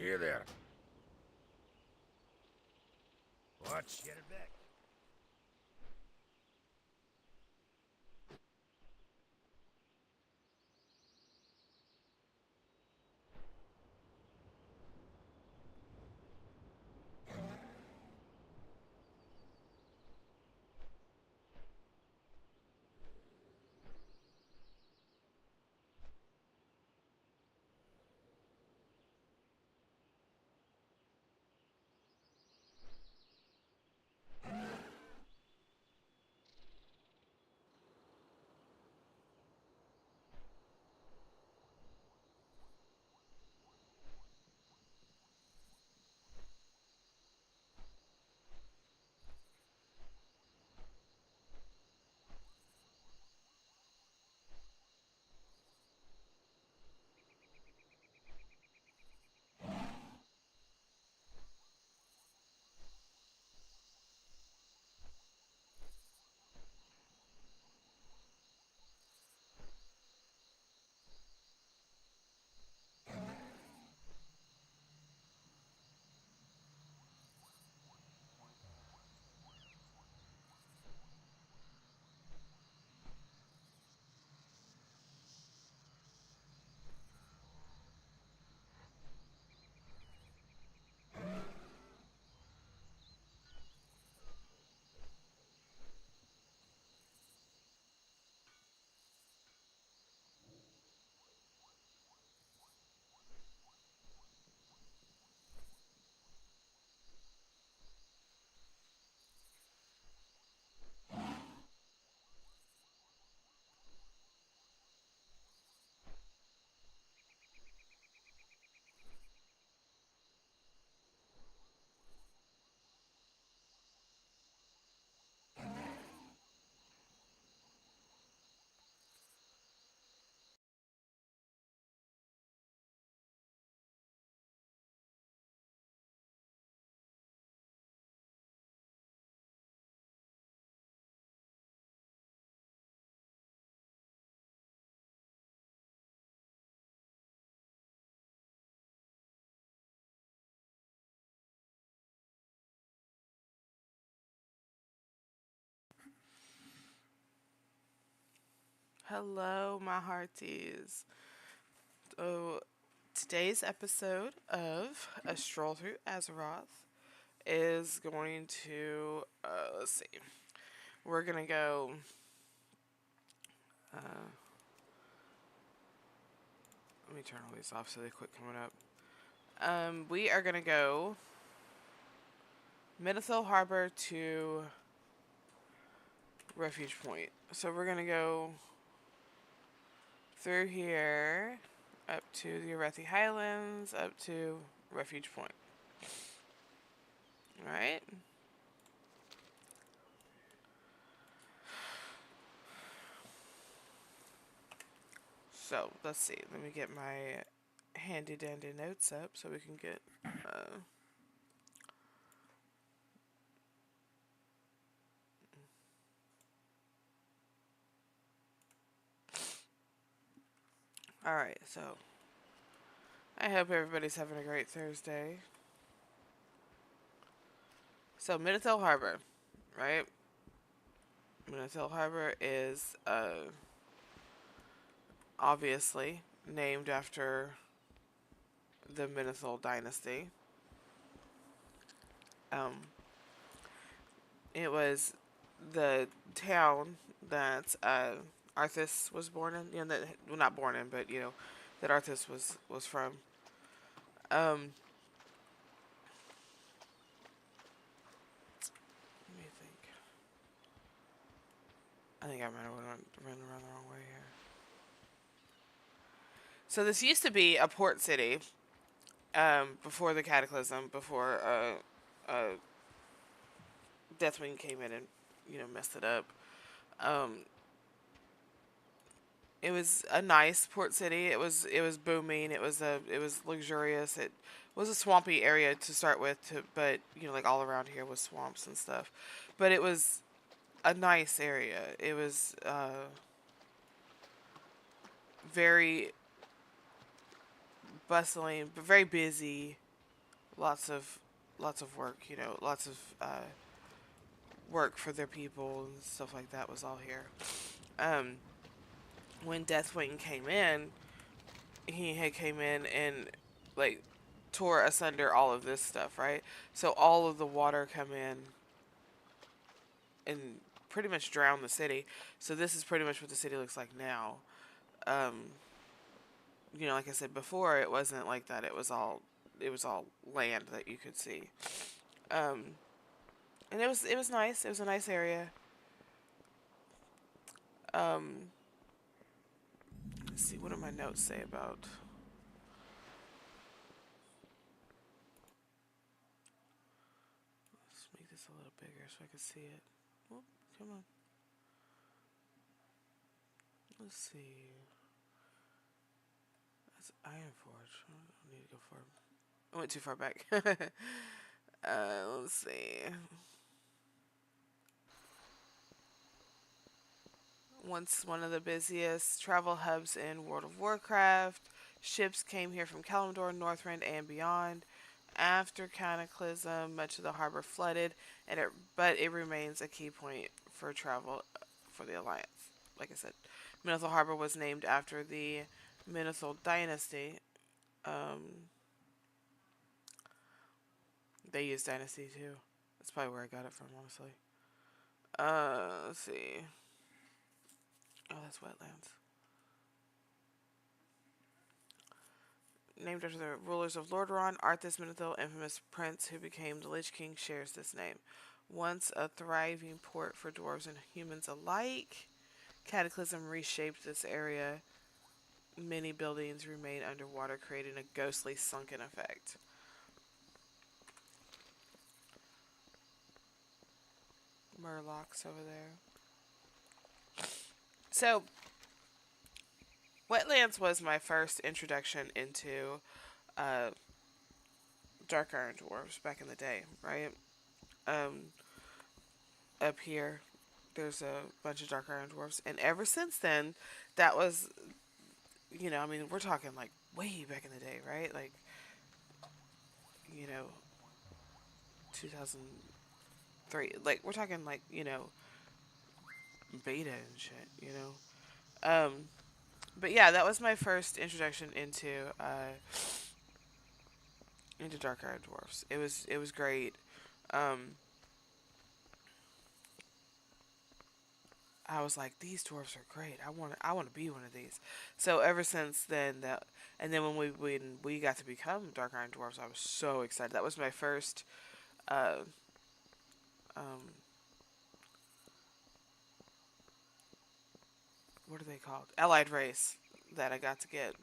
Here there. Watch. Get it back. Hello, my hearties. So, today's episode of A Stroll Through Azeroth is going to, let's see, we're going to go, let me turn all these off so they quit coming up. We are going to go Menethil Harbor to Refuge Pointe. So, we're going to go through here up to the Arathi Highlands, up to Refuge Pointe. Alright? So let's see. Let me get my handy dandy notes up so we can get. All right. So I hope everybody's having a great Thursday. So Menethil Harbor, right? Menethil Harbor is obviously named after the Menethil dynasty. Um, it was the town that Arthas was born in. You know, that well, not born in, but that Arthas was from. Um, Let me think. I think I might have run around the wrong way here. So this used to be a port city before the Cataclysm, before Deathwing came in and messed it up. Um, it was a nice port city. It was booming. It was luxurious. It was a swampy area to start with, but like all around here was swamps and stuff. But it was a nice area. It was very bustling, but very busy. lots of lots of work, you know, lots of work for their people and stuff like that was all here. Um, when Deathwing came in, he had came in and like tore asunder all of this stuff, right? So all of the water come in and pretty much drown the city. So this is pretty much what the city looks like now. Um, you know, like I said before, it wasn't like that. It was all land that you could see. Um, and it was nice. It was a nice area. Um, let's see, what do my notes say about? Let's make this a little bigger so I can see it. Oh, come on. Let's see. That's Ironforge. I don't need to go far. I went too far back. Let's see. Once one of the busiest travel hubs in World of Warcraft, ships came here from Kalimdor, Northrend, and beyond. After Cataclysm, much of the harbor flooded, but it remains a key point for travel for the Alliance. Like I said, Menethil Harbor was named after the Menethil dynasty. Um, they use dynasty too. That's probably where I got it from, honestly. Let's see. Oh, that's Wetlands. Named after the rulers of Lordaeron, Arthas Menethil, infamous prince who became the Lich King, shares this name. Once a thriving port for dwarves and humans alike, Cataclysm reshaped this area. Many buildings remain underwater, creating a ghostly sunken effect. Murlocs over there. So, Wetlands was my first introduction into uh, Dark Iron Dwarves back in the day, right? Um, Up here, there's a bunch of Dark Iron Dwarves, and ever since then, that was, you know, I mean, we're talking like way back in the day, right? Like, you know, 2003. Like, we're talking like, you know, beta and shit, you know? But yeah, that was my first introduction into Dark Iron Dwarfs. It was great. Um, I was like, these dwarfs are great. I want to be one of these. So ever since then, and then when we got to become Dark Iron Dwarfs, I was so excited. That was my first uh, um, what are they called? Allied race that I got to get.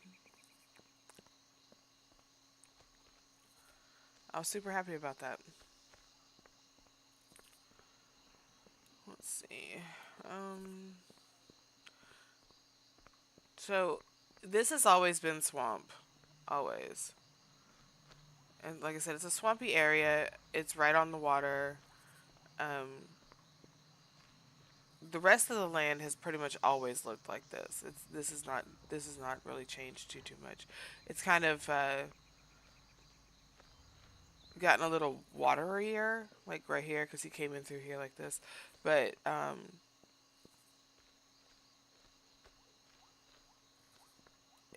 I was super happy about that. Let's see. Um, so this has always been swamp, always. And like I said, it's a swampy area. It's right on the water. Um, the rest of the land has pretty much always looked like this. This is not really changed too much. It's kind of gotten a little waterier, like right here, because he came in through here like this. But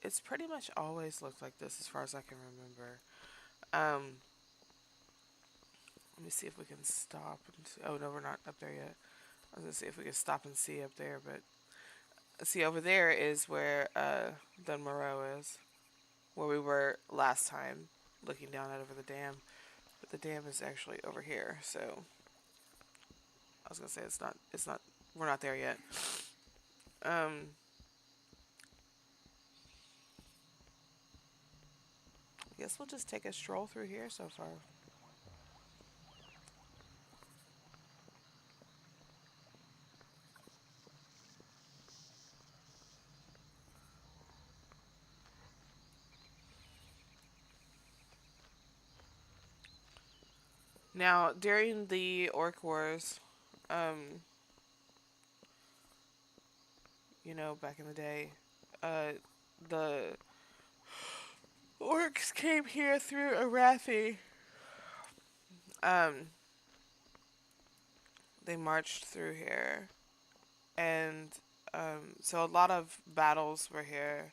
it's pretty much always looked like this as far as I can remember. Um, let me see if we can stop. Oh no, we're not up there yet. I was gonna see if we can stop and see up there, but see over there is where Dunmoreau is, where we were last time, looking down out over the dam. But the dam is actually over here, so I was gonna say it's not we're not there yet. Um, I guess we'll just take a stroll through here so far. Now, during the Orc Wars, um, back in the day, the orcs came here through Arathi. Um, they marched through here, and so a lot of battles were here.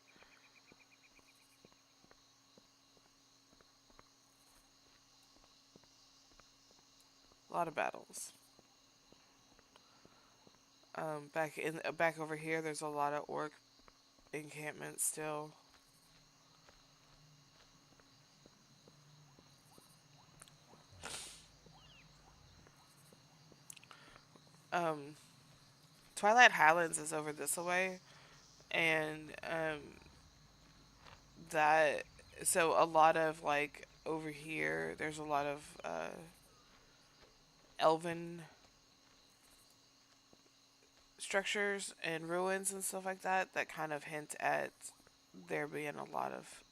A lot of battles. Back over here, there's a lot of orc encampments still. Um, Twilight Highlands is over this way, and that so a lot of like over here, there's a lot of elven structures and ruins and stuff like that that kind of hint at there being a lot of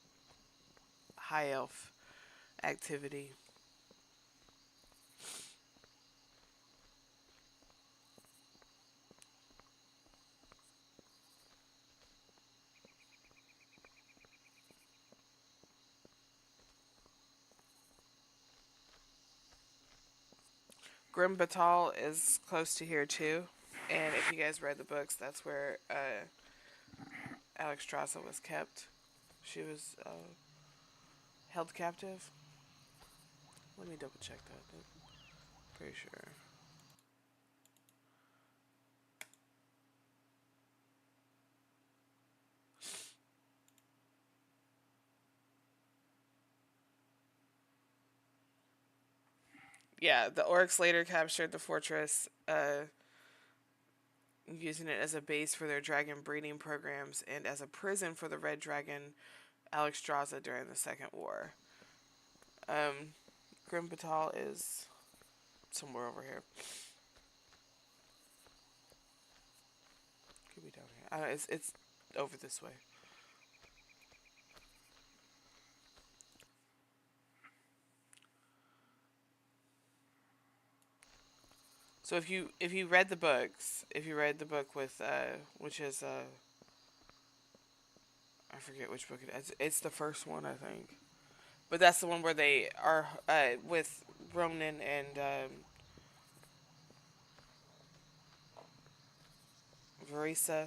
high elf activity. Grim Batal is close to here too, and if you guys read the books, that's where Alexstrasza was kept. She was held captive. Let me double check that. Pretty sure. Yeah, the orcs later captured the fortress, using it as a base for their dragon breeding programs and as a prison for the red dragon Alexstrasza during the Second War. Um, Grim Batal is somewhere over here. Could be down here. I don't know, it's over this way. So if you read the books, if you read the book with which is I forget which book it is. It's the first one I think, but that's the one where they are with Ronan and Varisa.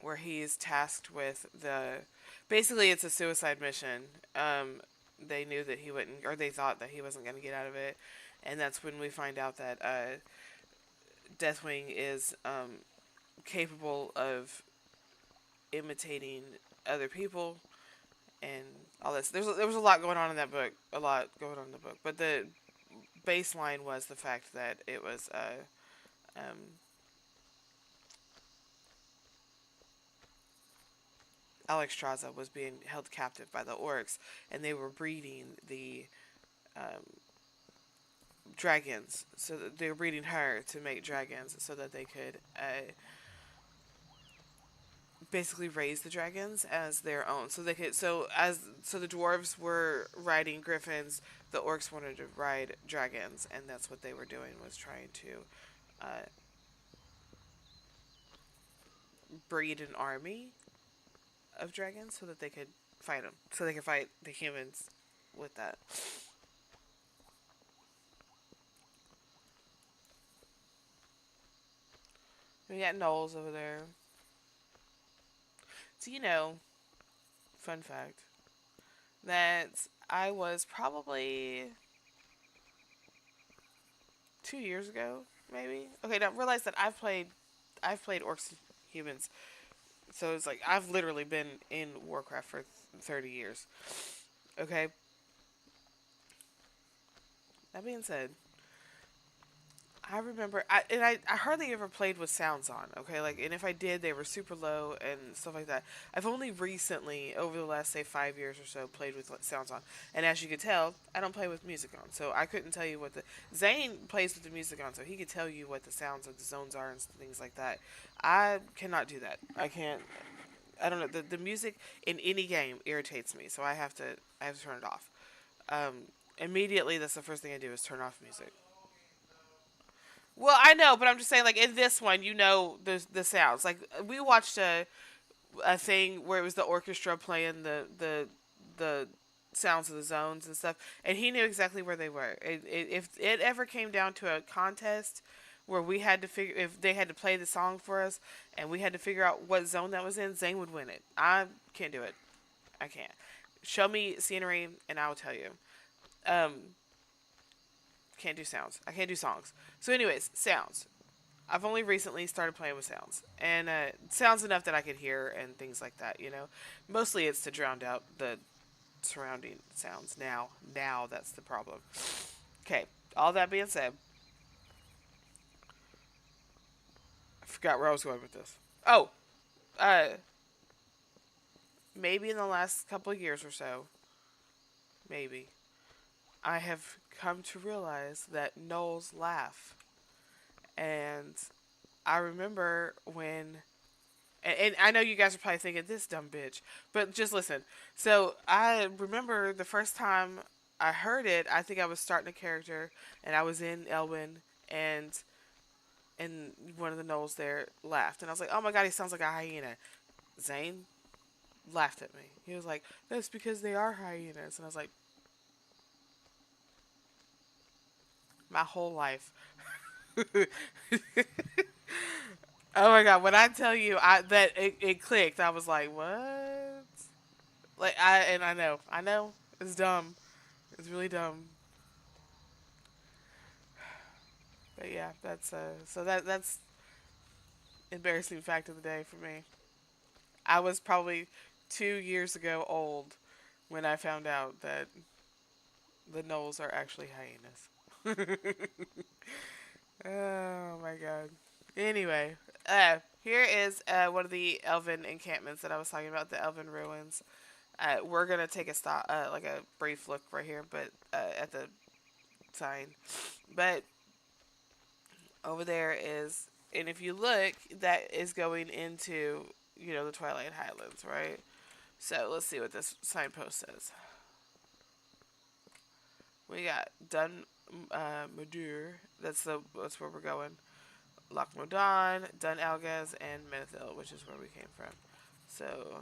Where he's tasked with the basically it's a suicide mission. They knew that he wouldn't, or they thought that he wasn't going to get out of it, and that's when we find out that Deathwing is capable of imitating other people and all this. There was a lot going on in that book, a lot going on in the book, but the baseline was the fact that it was um, Alexstrasza was being held captive by the orcs, and they were breeding the um, dragons. So that they were breeding her to make dragons, so that they could basically raise the dragons as their own. So they could. So the dwarves were riding griffins. The orcs wanted to ride dragons, and that's what they were doing was trying to uh, breed an army of dragons so that they could fight them. So they could fight the humans with that. We got Knowles over there. So fun fact, that I was probably 2 years ago, maybe. Okay, now realize that I've played orcs and humans, so it's like I've literally been in Warcraft for 30 years. Okay. That being said, I remember, I hardly ever played with sounds on, okay? Like, and if I did, they were super low and stuff like that. I've only recently, over the last, say, 5 years or so, played with sounds on. And as you can tell, I don't play with music on. So I couldn't tell you what the. Zane plays with the music on, so he could tell you what the sounds of the zones are and things like that. I cannot do that. I can't. I don't know. The music in any game irritates me, so I have to turn it off. Immediately, that's the first thing I do is turn off music. Well, I know, but I'm just saying, like in this one, you know the sounds. Like we watched a thing where it was the orchestra playing the sounds of the zones and stuff, and he knew exactly where they were. If it ever came down to a contest where we had to figure if they had to play the song for us and we had to figure out what zone that was in, Zane would win it. I can't do it. I can't. Show me scenery and I'll tell you. Um, can't do sounds. I can't do songs. So, anyways, sounds. I've only recently started playing with sounds, and sounds enough that I could hear and things like that. You know, mostly it's to drown out the surrounding sounds. Now that's the problem. Okay. All that being said, I forgot where I was going with this. Oh, uh, maybe in the last couple of years or so, maybe I have come to realize that gnolls laugh, and I remember when and I know you guys are probably thinking this dumb bitch, but just listen. So I remember the first time I heard it. I think I was starting a character, and I was in Elwyn, and one of the gnolls there laughed, and I was like, "Oh my god, he sounds like a hyena." Zane laughed at me. He was like, "That's because they are hyenas," and I was like, "My whole life." Oh my god, when I tell you that it clicked, I was like, "What?" Like I know, it's dumb. It's really dumb. But yeah, that's that's embarrassing fact of the day for me. I was probably 2 years ago old when I found out that the gnolls are actually hyenas. Oh my god. Anyway, here is one of the elven encampments that I was talking about, the elven ruins. We're gonna take a stop, like a brief look right here, but at the sign. But over there is, and if you look, that is going into the Twilight Highlands, right? So let's see what this signpost says. We got Dun Madur. That's where we're going. Loch Modan, Dun Algaz, and Menethil, which is where we came from. So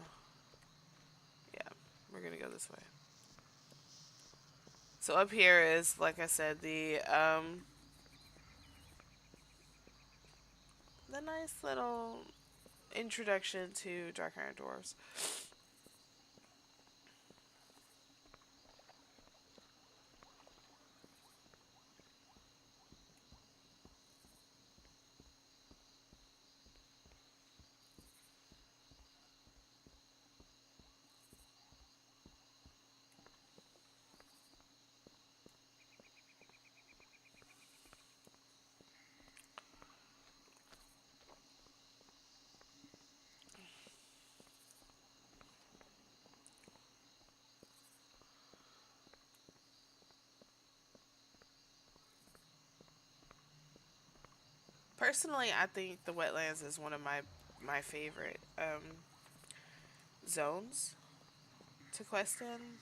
yeah, we're gonna go this way. So up here is, like I said, the nice little introduction to Dark Iron Dwarves. Personally, I think the Wetlands is one of my favorite zones to quest in.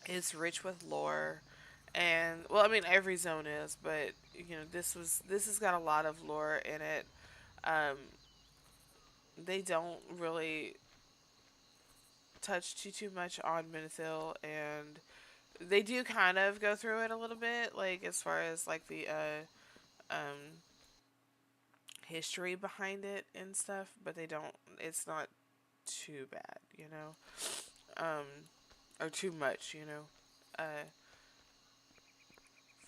It's rich with lore, and well, I mean every zone is, but this has got a lot of lore in it. Um, they don't really touch too much on Menethil, and they do kind of go through it a little bit, like as far as like the history behind it and stuff, but they don't. It's not too bad, um, or too much,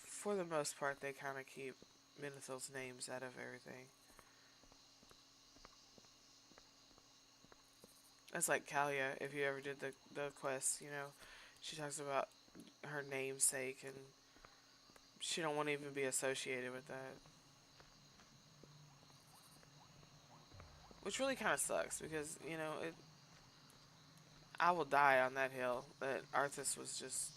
For the most part, they kind of keep Menethil's names out of everything. It's like Kalia, if you ever did the quest, she talks about her namesake, and she don't want to even be associated with that, which really kind of sucks because I will die on that hill. That Arthas was just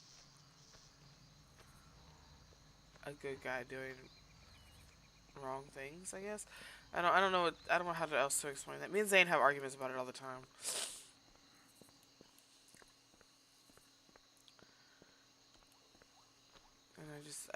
a good guy doing wrong things, I guess. I don't know how else to explain that. Me and Zane have arguments about it all the time. And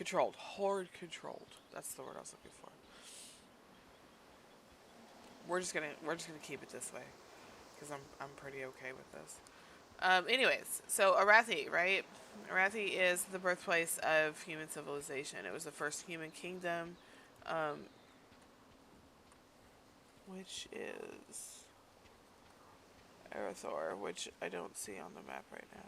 Controlled. Horde controlled. That's the word I was looking for. We're just gonna keep it this way because I'm pretty okay with this. Anyways, so Arathi, right? Arathi is the birthplace of human civilization. It was the first human kingdom, um, which is Arathor, which I don't see on the map right now.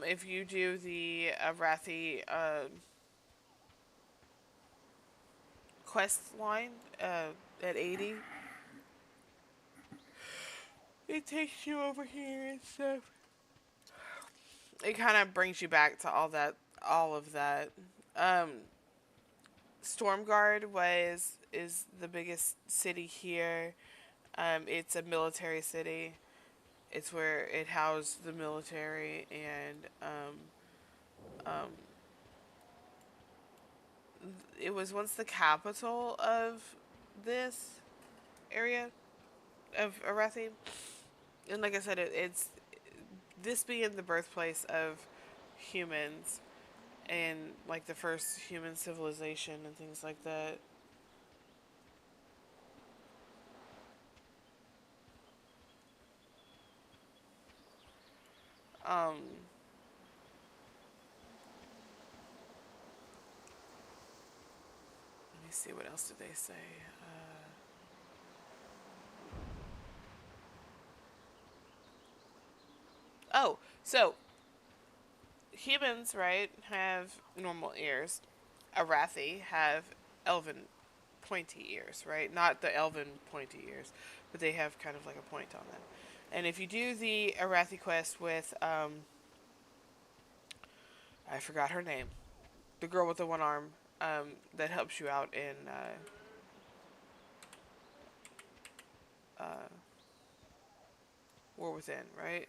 If you do the Arathi quest line at 80, it takes you over here and stuff. It kind of brings you back to all of that. Um, Stromgarde is the biggest city here. It's a military city. It's where it housed the military, and um, it was once the capital of this area of Arathi. And like I said, it's this being the birthplace of humans and like the first human civilization and things like that. Um, Let me see, what else did they say? Oh, so humans, right, have normal ears. Arathi have elven pointy ears, right? Not the elven pointy ears, but they have kind of like a point on them. And if you do the Arathi quest with, I forgot her name, the girl with the one arm, that helps you out in, War Within, right?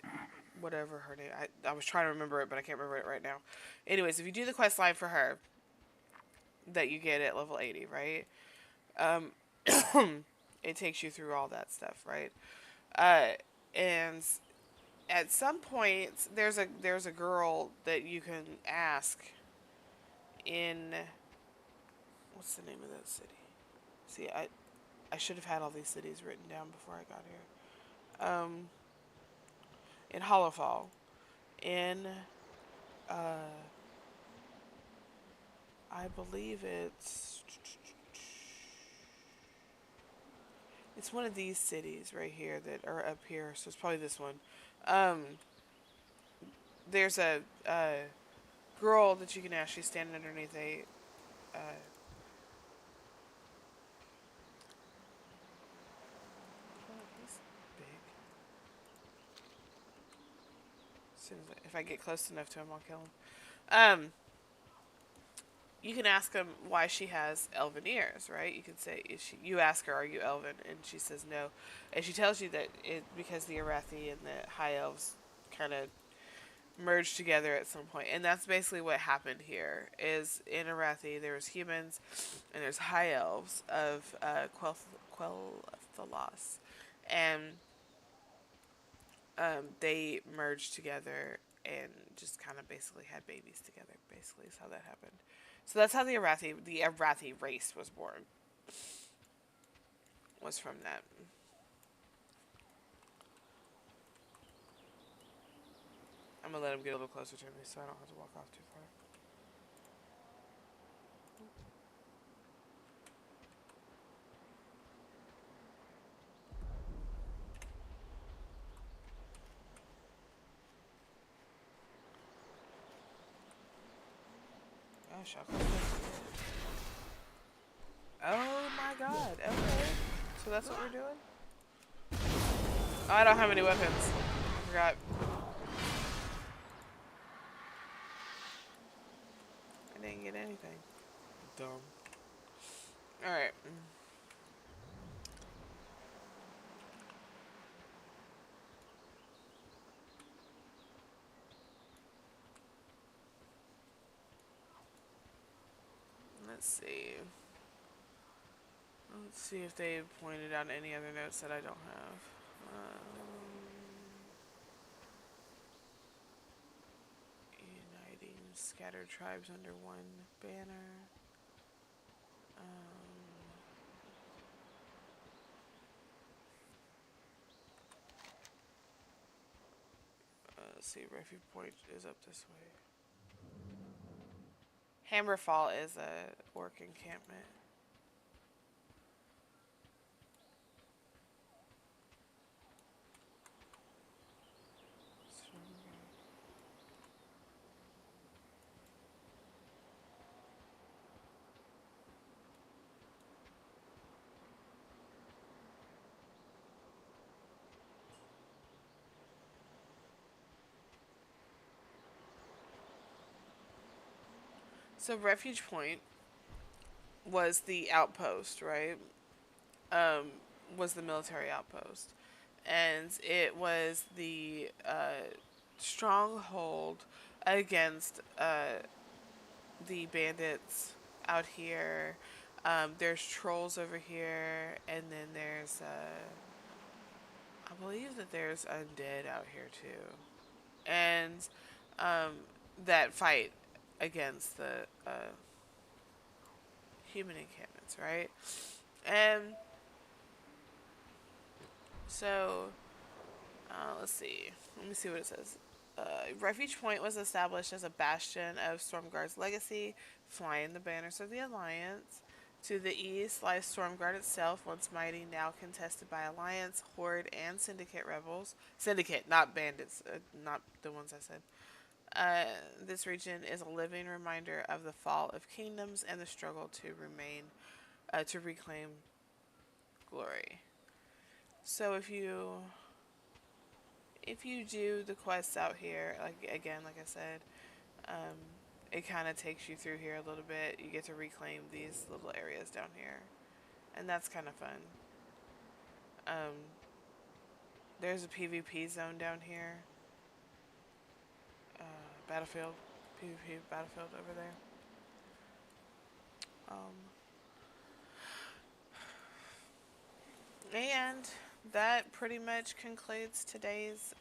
Whatever her name. I was trying to remember it, but I can't remember it right now. Anyways, if you do the quest line for her, that you get at level 80, right? Um, it takes you through all that stuff, right? And at some point, there's a girl that you can ask in, what's the name of that city? See, I should have had all these cities written down before I got here. In Hollowfall, in I believe it's one of these cities right here that are up here, so it's probably this one. Um, there's a girl that you can ask. She's standing underneath a he's big. As soon as if I get close enough to him, I'll kill him. You can ask him why she has elven ears, right? You can say, you ask her, are you elven? And she says no. And she tells you that because the Arathi and the High Elves kind of merged together at some point. And that's basically what happened here, is in Arathi there was humans and there's High Elves of Quel'Thalas. And they merged together and just kind of basically had babies together, basically is how that happened. So that's how the Arathi race was born. Was from that. I'm gonna let him get a little closer to me so I don't have to walk off too far. Oh, shotgun. Oh my god, okay. So that's what we're doing? Oh, I don't have any weapons. I forgot. I didn't get anything. Dumb. Alright. Let's see. Let's see if they pointed out any other notes that I don't have. scattered tribes under one banner. Let's see, Refuge Pointe is up this way. Hammerfall is a orc encampment. So Refuge Pointe was the outpost, right? Um, was the military outpost, and it was the stronghold against the bandits out here. There's trolls over here, and then there's I believe that there's undead out here too, and um, that fight against the human encampments, right? And so, let's see. Let me see what it says. Refuge Point was established as a bastion of Stromgarde's legacy, flying the banners of the Alliance. To the east lies Stromgarde itself, once mighty, now contested by Alliance, Horde, and Syndicate rebels. Syndicate, not bandits, not the ones I said. This region is a living reminder of the fall of kingdoms and the struggle to reclaim glory. So if you do the quests out here, like I said, um, it kind of takes you through here a little bit. You get to reclaim these little areas down here, and that's kind of fun. Um, there's a PvP zone down here. Battlefield, PvP battlefield over there. And that pretty much concludes today's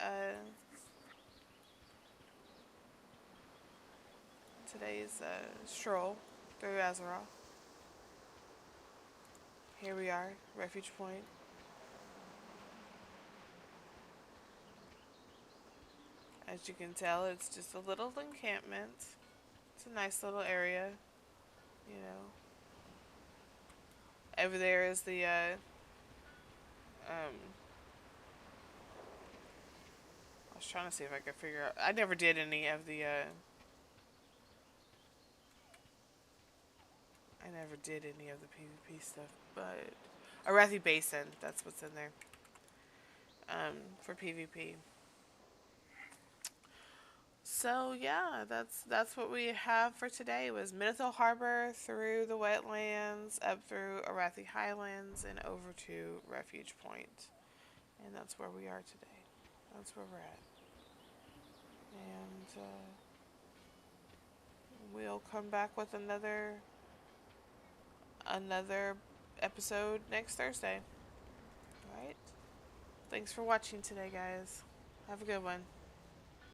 stroll through Azeroth. Here we are, Refuge Point. As you can tell, it's just a little encampment. It's a nice little area, you know. Over there is the I was trying to see if I could figure out. I never did any of the PvP stuff, but Arathi Basin, that's what's in there. For PvP. So yeah, that's what we have for today. It was Menethil Harbor through the Wetlands, up through Arathi Highlands, and over to Refuge Pointe. And that's where we are today. That's where we're at. And we'll come back with another episode next Thursday. Alright? Thanks for watching today, guys. Have a good one.